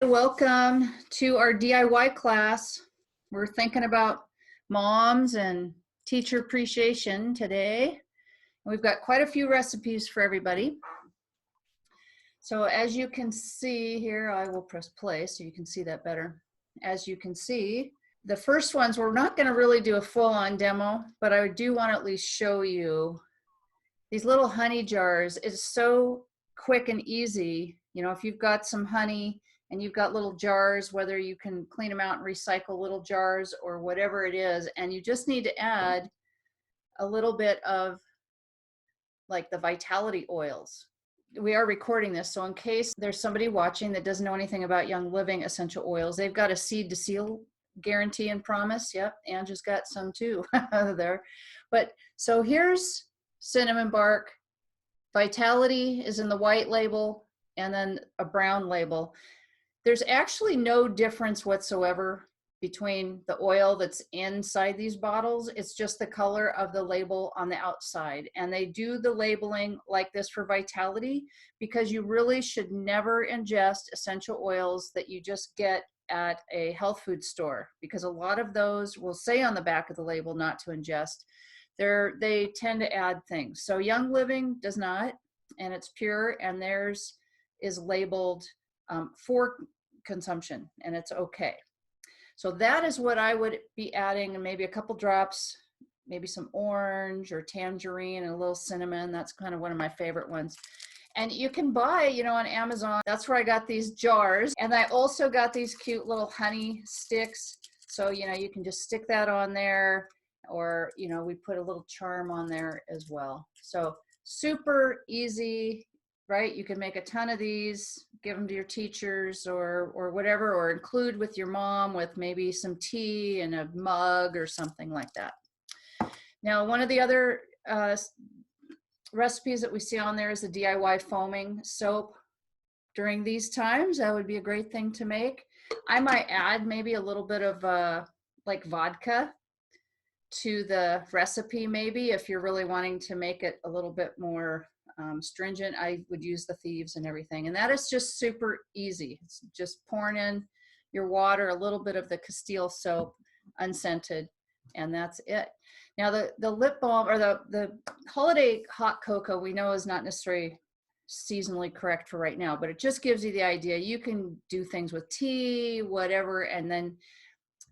Welcome to our DIY class. We're thinking about moms and teacher appreciation today. We've got quite a few recipes for everybody. So as you can see here, I will press play so you can see that better. As you can see, the first ones, we're not going to really do a full-on demo, but I do want to at least show you these little honey jars. It's so quick and easy. You know, if you've got some honey and you've got little jars, whether you can clean them out and recycle little jars or whatever it is, and you just need to add a little bit of like the vitality oils. We are recording this, so in case there's somebody watching that doesn't know anything about Young Living essential oils, they've got a seed to seal guarantee and promise. Yep, Angela's got some too there. But so here's cinnamon bark. Vitality is in the white label and then a brown label. There's actually no difference whatsoever between the oil that's inside these bottles. It's just the color of the label on the outside. And they do the labeling like this for Vitality because you really should never ingest essential oils that you just get at a health food store, because a lot of those will say on the back of the label not to ingest. They tend to add things. So Young Living does not, and it's pure, and theirs is labeled for consumption, and it's okay. So that is what I would be adding, and maybe a couple drops, maybe some orange or tangerine and a little cinnamon. That's kind of one of my favorite ones. And you can buy, you know, on Amazon. That's where I got these jars. And I also got these cute little honey sticks. So, you know, you can just stick that on there, or, you know, we put a little charm on there as well. So super easy, right? You can make a ton of these, give them to your teachers or whatever, or include with your mom with maybe some tea and a mug or something like that. Now, one of the other recipes that we see on there is the DIY foaming soap. During these times, that would be a great thing to make. I might add maybe a little bit of like vodka to the recipe, maybe if you're really wanting to make it a little bit more stringent. I would use the thieves and everything, and that is just super easy. It's just pouring in your water, a little bit of the Castile soap, unscented, and that's it. Now the lip balm, or the holiday hot cocoa, we know is not necessarily seasonally correct for right now, but it just gives you the idea. You can do things with tea, whatever, and then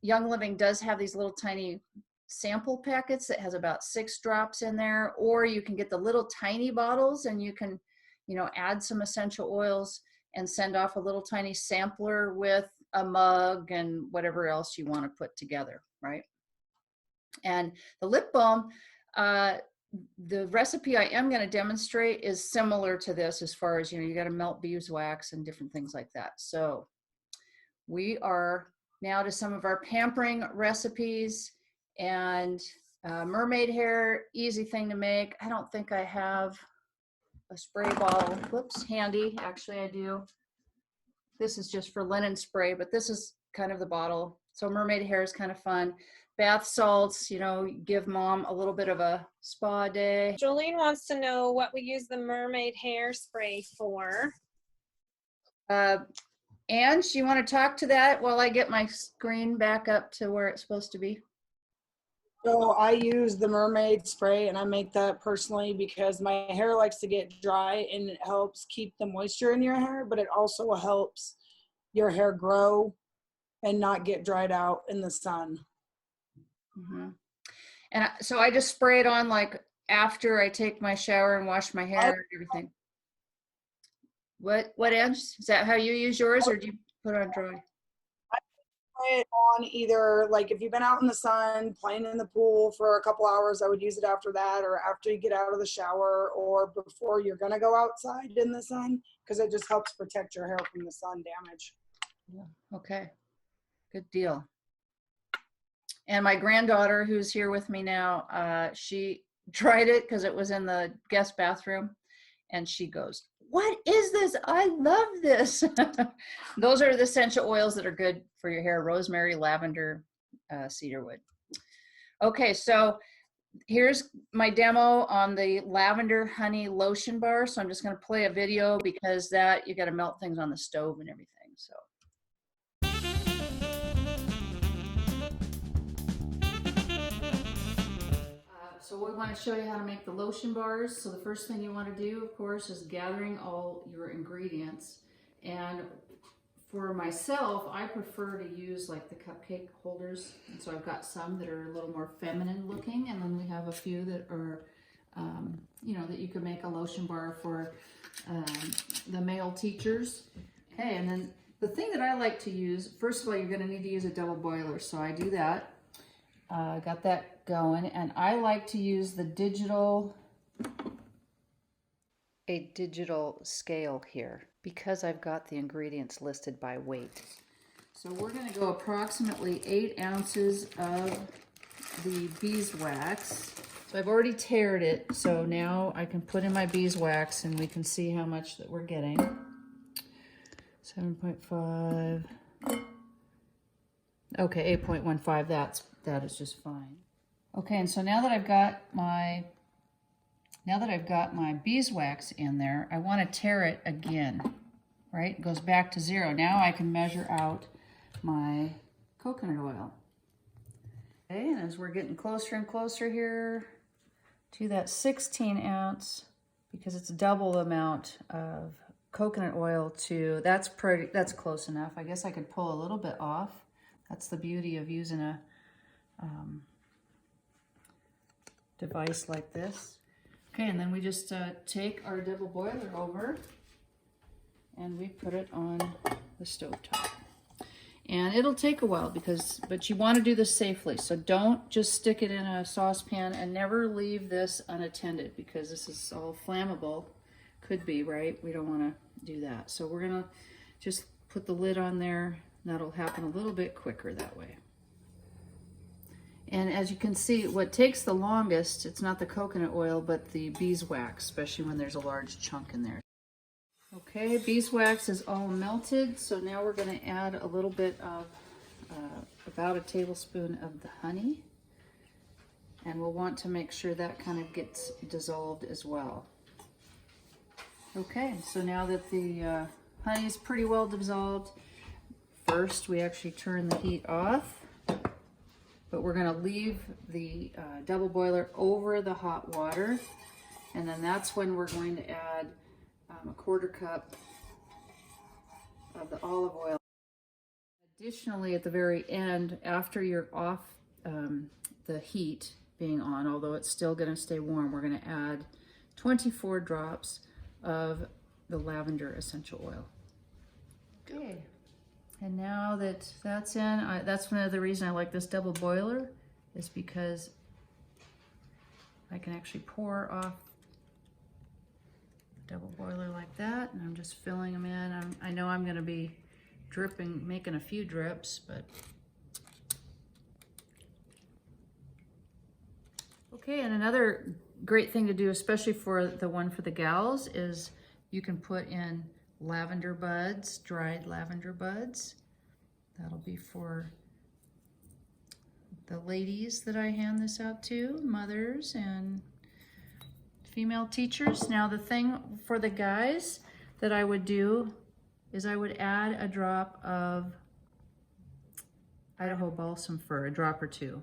Young Living does have these little tiny sample packets that has about 6 drops in there, or you can get the little tiny bottles and you can, you know, add some essential oils and send off a little tiny sampler with a mug and whatever else you want to put together, right? And the lip balm, the recipe I am going to demonstrate is similar to this, as far as, you know, you got to melt beeswax and different things like that. So we are now to some of our pampering recipes. And mermaid hair, easy thing to make. I don't think I have a spray bottle, whoops, handy. Actually, I do. This is just for linen spray, but this is kind of the bottle. So mermaid hair is kind of fun. Bath salts, you know, give mom a little bit of a spa day. Jolene wants to know what we use the mermaid hairspray for. Ange, you want to talk to that while I get my screen back up to where it's supposed to be? So I use the mermaid spray, and I make that personally because my hair likes to get dry, and it helps keep the moisture in your hair, but it also helps your hair grow and not get dried out in the sun. Mm-hmm. And so I just spray it on like after I take my shower and wash my hair and everything. What Ange? Is that how you use yours, or do you put it on dry? It on either, like, if you've been out in the sun playing in the pool for a couple hours, I would use it after that, or after you get out of the shower, or before you're going to go outside in the sun, because it just helps protect your hair from the sun damage. Yeah. Okay, good deal. And my granddaughter, who's here with me now, she tried it because it was in the guest bathroom, and she goes, "What is this? I love this." Those are the essential oils that are good for your hair: rosemary, lavender, cedarwood. Okay, so here's my demo on the lavender honey lotion bar. So I'm just going to play a video because that you got to melt things on the stove and everything. So So we want to show you how to make the lotion bars. So the first thing you want to do, of course, is gathering all your ingredients. And for myself, I prefer to use like the cupcake holders. And so I've got some that are a little more feminine looking, and then we have a few that are, you know, that you can make a lotion bar for the male teachers. Okay, and then the thing that I like to use, first of all, you're going to need to use a double boiler. So I do that. Got that going, and I like to use a digital scale here because I've got the ingredients listed by weight. So we're going to go approximately 8 ounces of the beeswax. So I've already tared it, so now I can put in my beeswax and we can see how much that we're getting. 7.5. Okay, 8.15, that is just fine. Okay, and so now that I've got my beeswax in there, I want to tare it again, right? It goes back to 0. Now I can measure out my coconut oil. Okay, and as we're getting closer and closer here to that 16 ounce, because it's double the amount of coconut oil to, that's close enough. I guess I could pull a little bit off. That's the beauty of using a device like this. Okay, and then we just take our double boiler over and we put it on the stovetop. And it'll take a while but you want to do this safely. So don't just stick it in a saucepan, and never leave this unattended because this is all flammable. Could be, right? We don't want to do that. So we're gonna just put the lid on there. That'll happen a little bit quicker that way. And as you can see, what takes the longest, it's not the coconut oil, but the beeswax, especially when there's a large chunk in there. Okay, beeswax is all melted, so now we're going to add a little bit of, about a tablespoon of the honey. And we'll want to make sure that kind of gets dissolved as well. Okay, so now that the honey is pretty well dissolved, first we actually turn the heat off. But we're going to leave the double boiler over the hot water, and then that's when we're going to add a 1/4 cup of the olive oil. Additionally, at the very end, after you're off the heat being on, although it's still going to stay warm, we're going to add 24 drops of the lavender essential oil. Okay. And now that that's in, that's one of the reasons I like this double boiler, is because I can actually pour off the double boiler like that, and I'm just filling them in. I know I'm going to be dripping, making a few drips, but okay. And another great thing to do, especially for the one for the gals, is you can put in lavender buds, dried lavender buds. That'll be for the ladies that I hand this out to, mothers and female teachers. Now the thing for the guys that I would do is I would add a drop of Idaho balsam fir, a drop or two,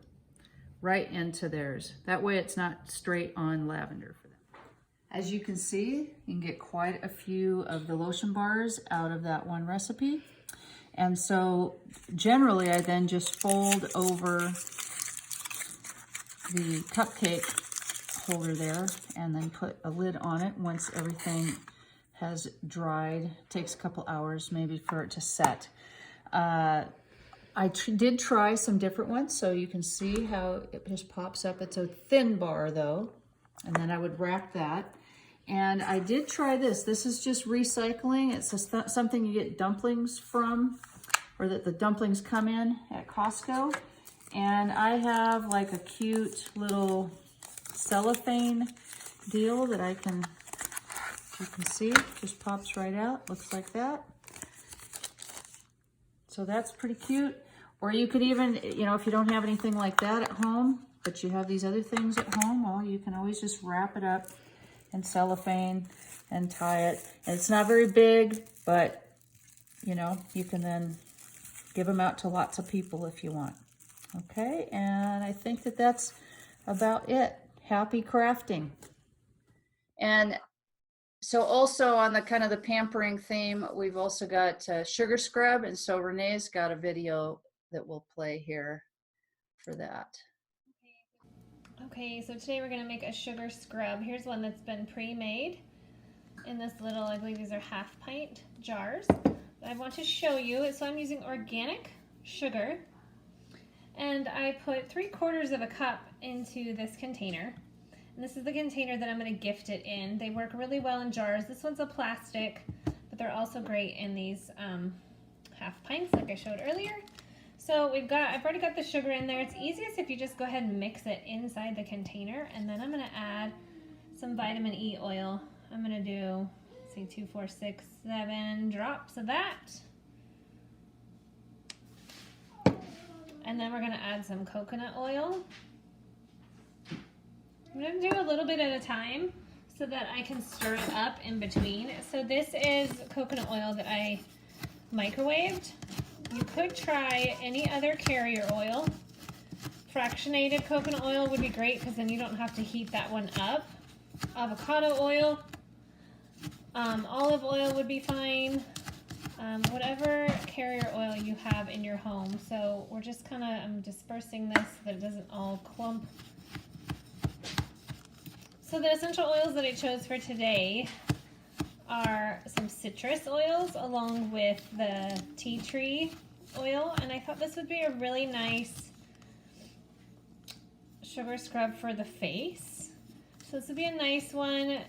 right into theirs. That way it's not straight on lavender for them. As you can see, you can get quite a few of the lotion bars out of that one recipe. And so generally I then just fold over the cupcake holder there and then put a lid on it once everything has dried. It takes a couple hours maybe for it to set. I did try some different ones, so you can see how it just pops up. It's a thin bar though, and then I would wrap that. And I did try this. This is just recycling. It's something you get dumplings from, or that the dumplings come in at Costco. And I have like a cute little cellophane deal that I can, you can see, just pops right out. Looks like that. So that's pretty cute. Or you could even, you know, if you don't have anything like that at home, but you have these other things at home, well, you can always just wrap it up and cellophane and tie it. And it's not very big, but you know, you can then give them out to lots of people if you want. Okay, and I think that that's about it. Happy crafting. And so also on the kind of the pampering theme, we've also got sugar scrub. And so Renee's got a video that we'll play here for that. Okay, so today we're gonna make a sugar scrub. Here's one that's been pre-made in this little, I believe these are half pint jars. I want to show you, so I'm using organic sugar, and I put 3/4 of a cup into this container. And this is the container that I'm gonna gift it in. They work really well in jars. This one's a plastic, but they're also great in these half pints like I showed earlier. So I've already got the sugar in there. It's easiest if you just go ahead and mix it inside the container, and then I'm gonna add some vitamin E oil. I'm gonna do, let's see, 2, 4, 6, 7 drops of that. And then we're gonna add some coconut oil. I'm gonna do a little bit at a time so that I can stir it up in between. So this is coconut oil that I microwaved. You could try any other carrier oil. Fractionated coconut oil would be great because then you don't have to heat that one up. Avocado oil, olive oil would be fine. Whatever carrier oil you have in your home. So we're just I'm dispersing this so that it doesn't all clump. So the essential oils that I chose for today are some citrus oils along with the tea tree oil, and I thought this would be a really nice sugar scrub for the face. So this would be a nice one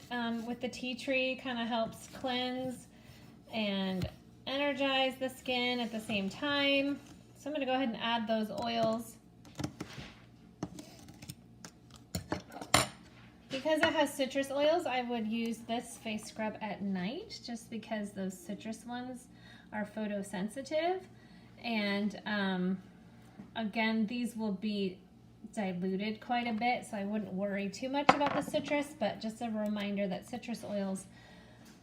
with the tea tree, kind of helps cleanse and energize the skin at the same time. So I'm going to go ahead and add those oils. Because it has citrus oils, I would use this face scrub at night just because those citrus ones are photosensitive. And again, these will be diluted quite a bit, so I wouldn't worry too much about the citrus, but just a reminder that citrus oils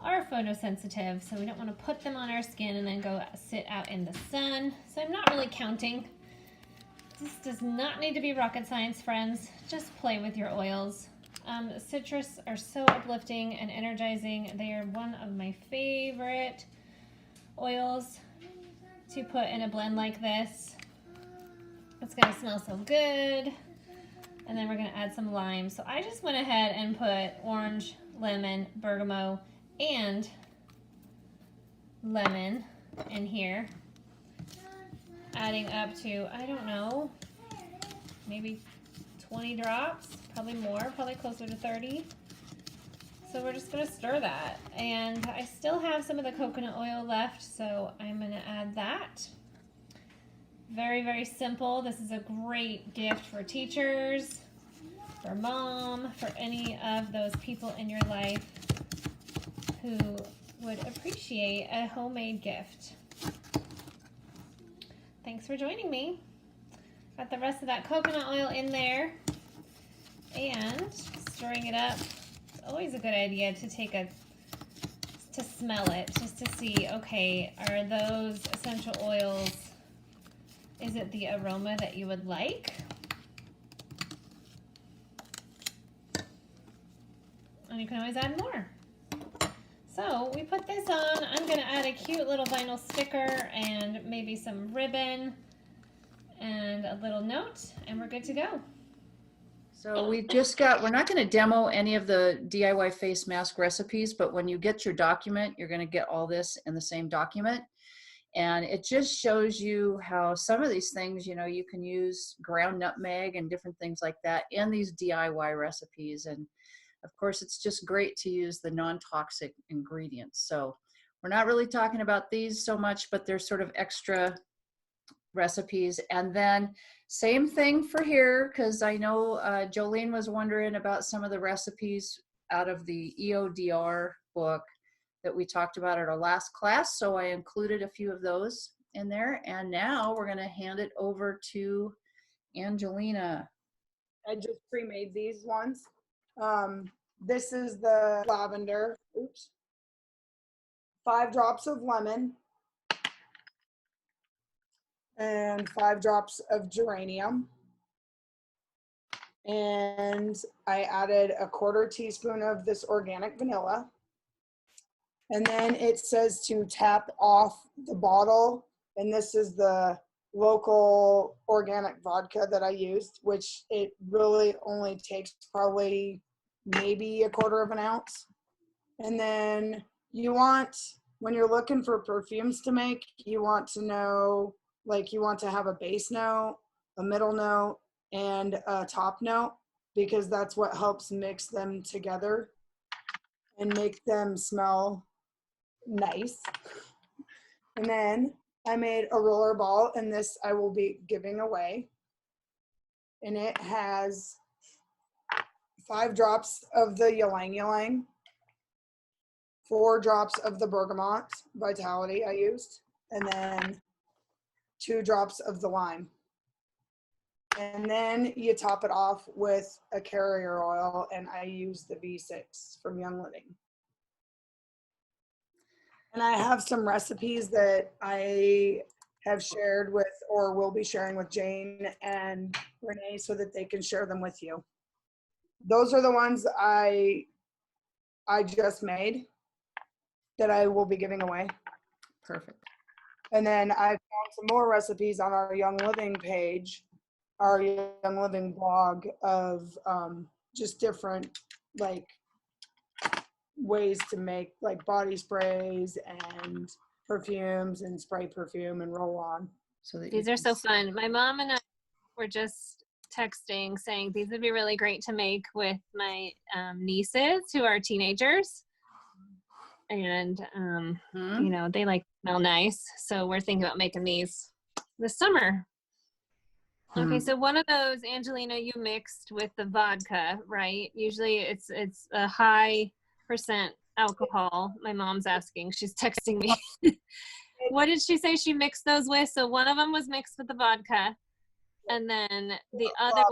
are photosensitive, so we don't want to put them on our skin and then go sit out in the sun. So I'm not really counting. This does not need to be rocket science, friends. Just play with your oils. Citrus are so uplifting and energizing. They are one of my favorite oils to put in a blend like this. It's gonna smell so good. And then we're gonna add some lime. So I just went ahead and put orange, lemon, bergamot, and lemon in here. Adding up to, I don't know, maybe 20 drops, probably more, probably closer to 30. So we're just gonna stir that. And I still have some of the coconut oil left, so I'm gonna add that. Very, very simple. This is a great gift for teachers, for mom, for any of those people in your life who would appreciate a homemade gift. Thanks for joining me. Got the rest of that coconut oil in there and stirring it up. It's always a good idea to smell it, just to see, okay, are those essential oils, is it the aroma that you would like? And you can always add more. So we put this on. I'm gonna add a cute little vinyl sticker and maybe some ribbon and a little note, and we're good to go. So we're not going to demo any of the DIY face mask recipes, but when you get your document, you're going to get all this in the same document. And it just shows you how some of these things, you know, you can use ground nutmeg and different things like that in these DIY recipes. And of course, it's just great to use the non-toxic ingredients. So we're not really talking about these so much, but they're sort of extra recipes. And then same thing for here, because I know Jolene was wondering about some of the recipes out of the EODR book that we talked about at our last class. So I included a few of those in there. And now we're going to hand it over to Angelina. I just pre-made these ones. This is the lavender. Oops. 5 drops of lemon. And 5 drops of geranium. and I added a 1/4 teaspoon of this organic vanilla. And then it says to tap off the bottle. And this is the local organic vodka that I used, which it really only takes probably maybe 1/4 ounce. And then you want, when you're looking for perfumes to make, you want to know, like, you want to have a base note, a middle note, and a top note, because that's what helps mix them together and make them smell nice. And then I made a roller ball, and this I will be giving away. And it has 5 drops of the ylang ylang, 4 drops of the bergamot vitality I used, and then 2 drops of the lime. And then you top it off with a carrier oil, and I use the V6 from Young Living. And I have some recipes that I have shared with, or will be sharing with, Jane and Renee, so that they can share them with you. Those are the ones I just made that I will be giving away. Perfect. And then I found some more recipes on our Young Living page, our Young Living blog, of just different, like, ways to make, like, body sprays and perfumes and spray perfume and roll on. So that These you are can so s- fun. My mom and I were just texting saying these would be really great to make with my nieces who are teenagers. And, Hmm? you know, they like smell nice. So we're thinking about making these this summer. Okay, Hmm. so one of those, Angelina, you mixed with the vodka, right? Usually it's a high % alcohol. My mom's asking, she's texting me. What did she say she mixed those with? So one of them was mixed with the vodka, and then the other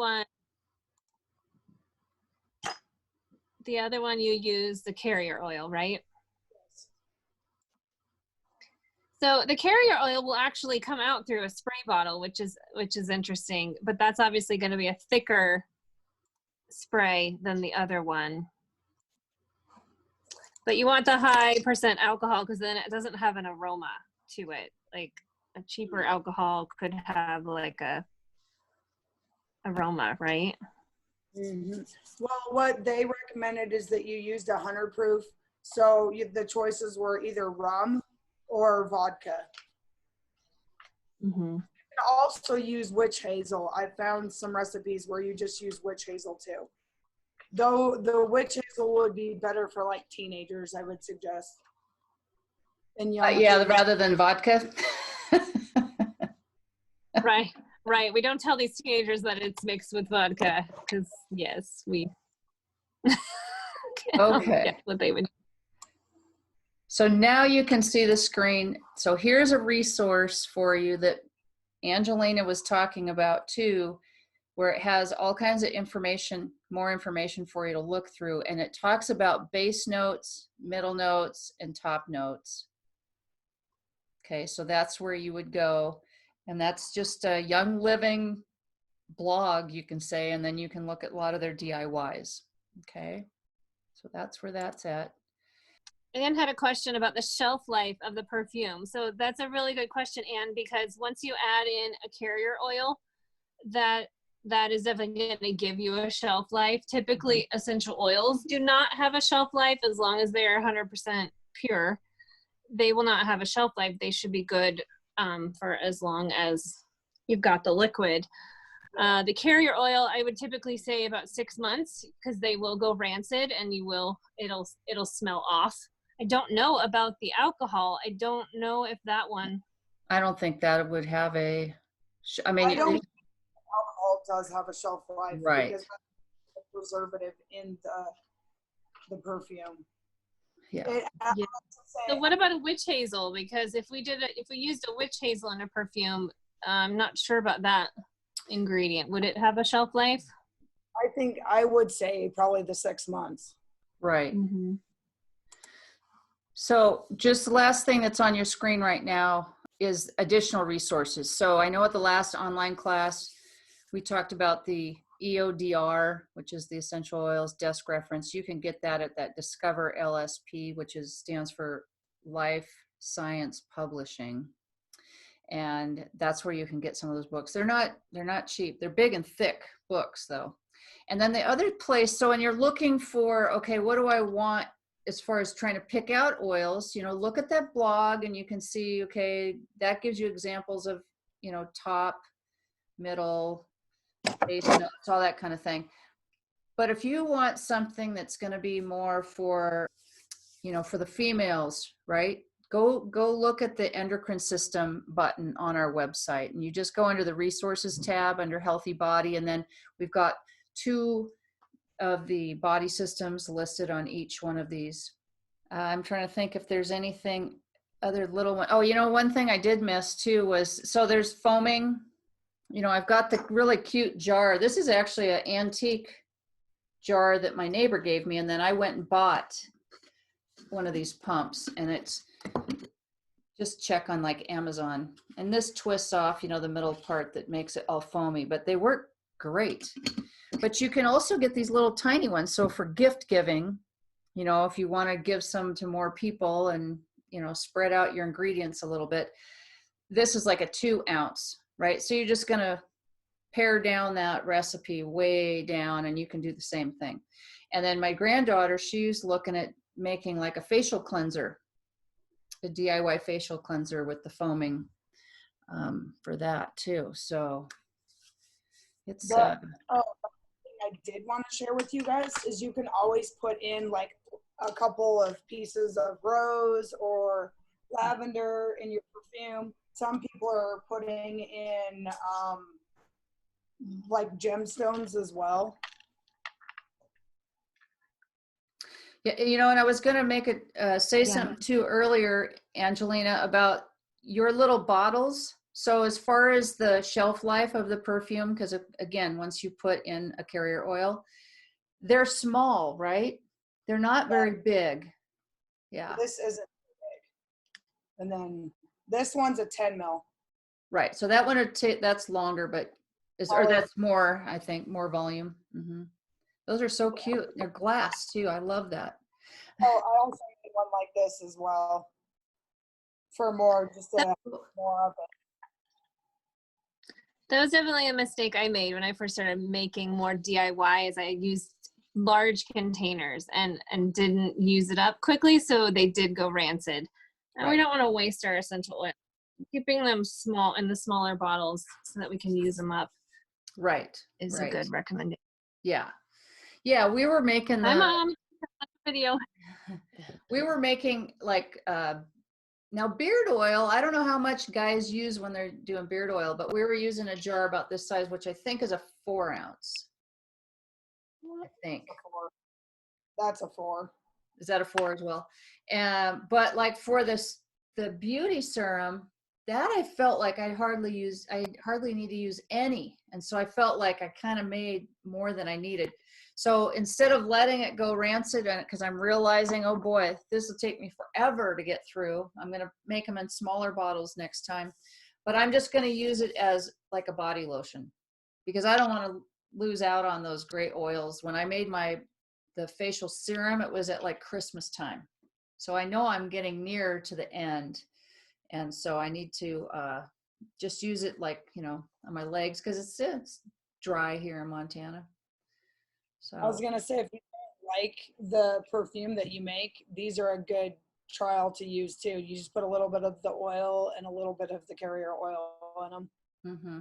one you use the carrier oil, right? So the carrier oil will actually come out through a spray bottle, which is interesting, but that's obviously going to be a thicker spray than the other one. But you want the high % alcohol because then it doesn't have an aroma to it. Like a cheaper alcohol could have like a aroma, right? Mm-hmm. Well, what they recommended is that you used 100 proof. So the choices were either rum or vodka. Mm-hmm. You can also use witch hazel. I found some recipes where you just use witch hazel too. Though the witch hazel would be better for, like, teenagers, I would suggest. And young Yeah, kids. rather than vodka. Right, right. We don't tell these teenagers that it's mixed with vodka because, yes, we Okay. get what they would. So now you can see the screen. So here's a resource for you that Angelina was talking about too, where it has all kinds of information, more information for you to look through. And it talks about base notes, middle notes, and top notes. Okay, so that's where you would go. And that's just a Young Living blog, you can say, and then you can look at a lot of their DIYs. Okay, so that's where that's at. Anne had a question about the shelf life of the perfume. So that's a really good question, Anne, because once you add in a carrier oil, that is definitely going to give you a shelf life. Typically, essential oils do not have a shelf life as long as they're 100% pure. They will not have a shelf life. They should be good for as long as you've got the liquid. The carrier oil, I would typically say about 6 months because they will go rancid and it'll smell off. I don't know about the alcohol. I don't know if that one. I don't think that would have a, I mean, I don't think alcohol does have a shelf life, right. because that's a preservative in the perfume. Yeah. Yeah. So what about a witch hazel? Because if we used a witch hazel in a perfume, I'm not sure about that ingredient. Would it have a shelf life? I think I would say probably the 6 months. Right. Mm-hmm. So just the last thing that's on your screen right now is additional resources. So I know at the last online class, we talked about the EODR, which is the essential oils desk reference. You can get that at that Discover LSP, which stands for Life Science Publishing. And that's where you can get some of those books. They're not cheap. They're big and thick books though. And then the other place, so when you're looking for, okay, what do I want as far as trying to pick out oils, look at that blog and you can see, okay, that gives you examples of, top, middle, base notes, all that kind of thing. But if you want something that's going to be more for, for the females, right? Go look at the endocrine system button on our website, and you just go under the resources tab under healthy body, and then we've got 2 of the body systems listed on each one of these. I'm trying to think if there's anything other little one. Oh, one thing I did miss too was, so there's foaming. I've got the really cute jar. This is actually an antique jar that my neighbor gave me, and then I went and bought one of these pumps, and it's just check on like Amazon, and this twists off the middle part that makes it all foamy, but they work great. But you can also get these little tiny ones, so for gift giving, if you want to give some to more people and spread out your ingredients a little bit, this is like a 2 ounce, right? So you're just going to pare down that recipe way down, and you can do the same thing. And then my granddaughter, she's looking at making like a facial cleanser, a DIY facial cleanser with the foaming for that too. So it's Oh, I did want to share with you guys is you can always put in like a couple of pieces of rose or lavender in your perfume. Some people are putting in like gemstones as well. Yeah, and I was going to make say something too earlier, Angelina, about your little bottles. So as far as the shelf life of the perfume, because again, once you put in a carrier oil, they're small, right? They're not very big. Yeah. This isn't big. And then this one's a 10 mil. Right. So that one, that's longer, but or that's more, I think, more volume. Mm-hmm. Those are so cute. They're glass too. I love that. Oh, I also need one like this as well for more, just more of it. That was definitely a mistake I made when I first started making more DIY, is I used large containers and didn't use it up quickly, so they did go rancid. And we don't want to waste our essential oil. Keeping them small in the smaller bottles so that we can use them up. Right. Is a good recommendation. Yeah. Yeah, we were making Hi, Mom. Video. We were making like now beard oil. I don't know how much guys use when they're doing beard oil, but we were using a jar about this size, which I think is a 4 ounce. I think that's a 4. Is that a 4 as well? But like for this, the beauty serum, that I felt like I hardly need to use any. And so I felt like I kind of made more than I needed. So instead of letting it go rancid, because I'm realizing, oh boy, this will take me forever to get through, I'm going to make them in smaller bottles next time. But I'm just going to use it as like a body lotion, because I don't want to lose out on those great oils. When I made the facial serum, it was at like Christmas time. So I know I'm getting near to the end. And so I need to just use it like, on my legs, because it's dry here in Montana. So I was going to say, if you don't like the perfume that you make, these are a good trial to use too. You just put a little bit of the oil and a little bit of the carrier oil in them. Mm-hmm.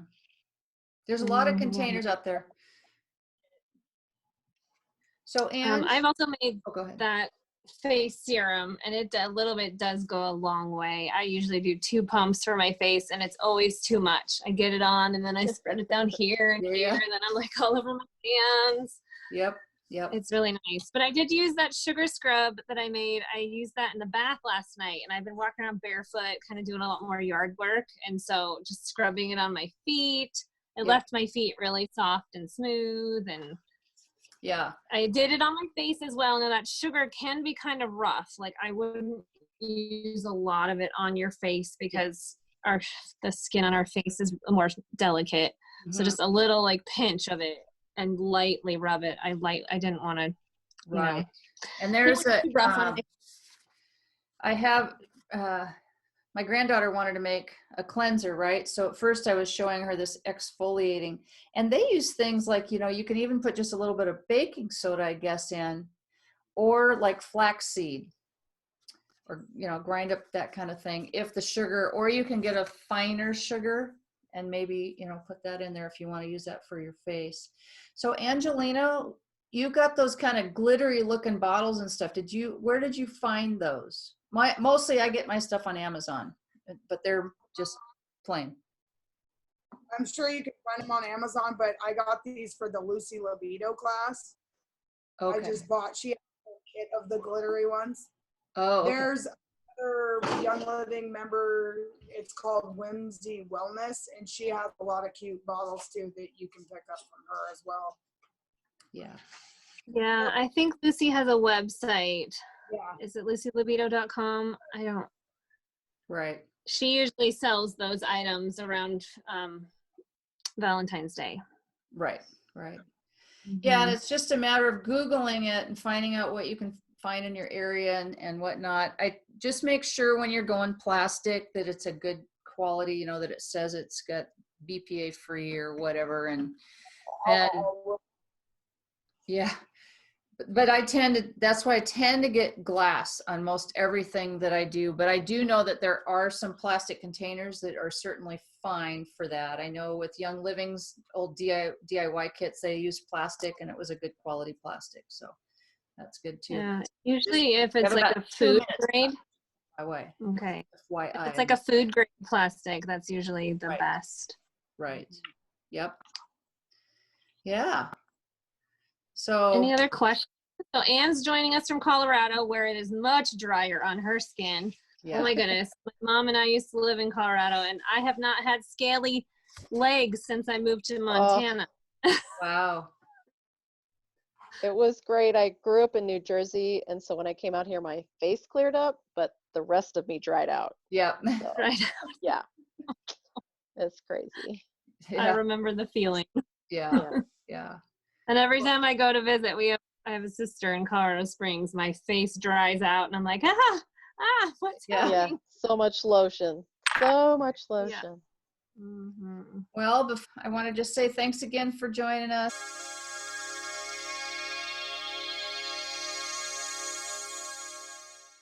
There's a lot of containers out there. So, I've also made go ahead. that face serum, and it a little bit does go a long way. I usually do 2 pumps for my face, and it's always too much. I get it on, and then I spread it down here and here, and then I'm like all over my hands. Yep. It's really nice. But I did use that sugar scrub that I made. I used that in the bath last night, and I've been walking around barefoot, kind of doing a lot more yard work, and so just scrubbing it on my feet. It left my feet really soft and smooth, and I did it on my face as well. Now that sugar can be kind of rough. Like I wouldn't use a lot of it on your face because the skin on our face is more delicate. Mm-hmm. So just a little like pinch of it, and lightly rub it. I didn't want to, Right. And there's a, rough on it. I have, my granddaughter wanted to make a cleanser, right? So at first I was showing her this exfoliating, and they use things like, you know, you can even put just a little bit of baking soda, I guess, in, or like flaxseed, or, you know, grind up that kind of thing. If the sugar, or you can get a finer sugar and maybe, you know, put that in there if you want to use that for your face. So Angelina, you got those kind of glittery looking bottles and stuff. Where did you find those? Mostly I get my stuff on Amazon, but they're just plain. I'm sure you can find them on Amazon, but I got these for the Lucy Libido class. Okay. I just bought, she has a kit of the glittery ones. Oh, okay. There's another Young Living member, it's called Whimsy Wellness, and she has a lot of cute bottles too that you can pick up from her as well. Yeah. Yeah, I think Lucy has a website. Yeah. Is it lucylibido.com? I don't. Right. She usually sells those items around Valentine's Day. Right. Right. Yeah, and Mhm. it's just a matter of Googling it and finding out what you can find in your area and whatnot. I just make sure when you're going plastic that it's a good quality, you know, that it says it's got BPA free or whatever. And yeah, but that's why I tend to get glass on most everything that I do. But I do know that there are some plastic containers that are certainly fine for that. I know with Young Living's old DIY kits, they use plastic and it was a good quality plastic. So that's good too. Yeah, usually if We it's have like about a 2 food minutes grade. by way. Okay. FYI. If it's like a food grade plastic, that's usually the Right. best. Right. Yep. Yeah. So Any other questions? So Anne's joining us from Colorado, where it is much drier on her skin. yeah. Oh my goodness. My mom and I used to live in Colorado, and I have not had scaly legs since I moved to Montana. Wow. It was great. I grew up in New Jersey, and so when I came out here, my face cleared up, but the rest of me dried out. Yep. So, Right. yeah, it's crazy. I Yeah. remember the feeling. Yeah. Yeah. Yeah. And every time I go to visit, I have a sister in Colorado Springs. My face dries out, and I'm like, what's Yeah. Yeah, happening? so much lotion. So much lotion. Mhm. Well, I want to just say thanks again for joining us.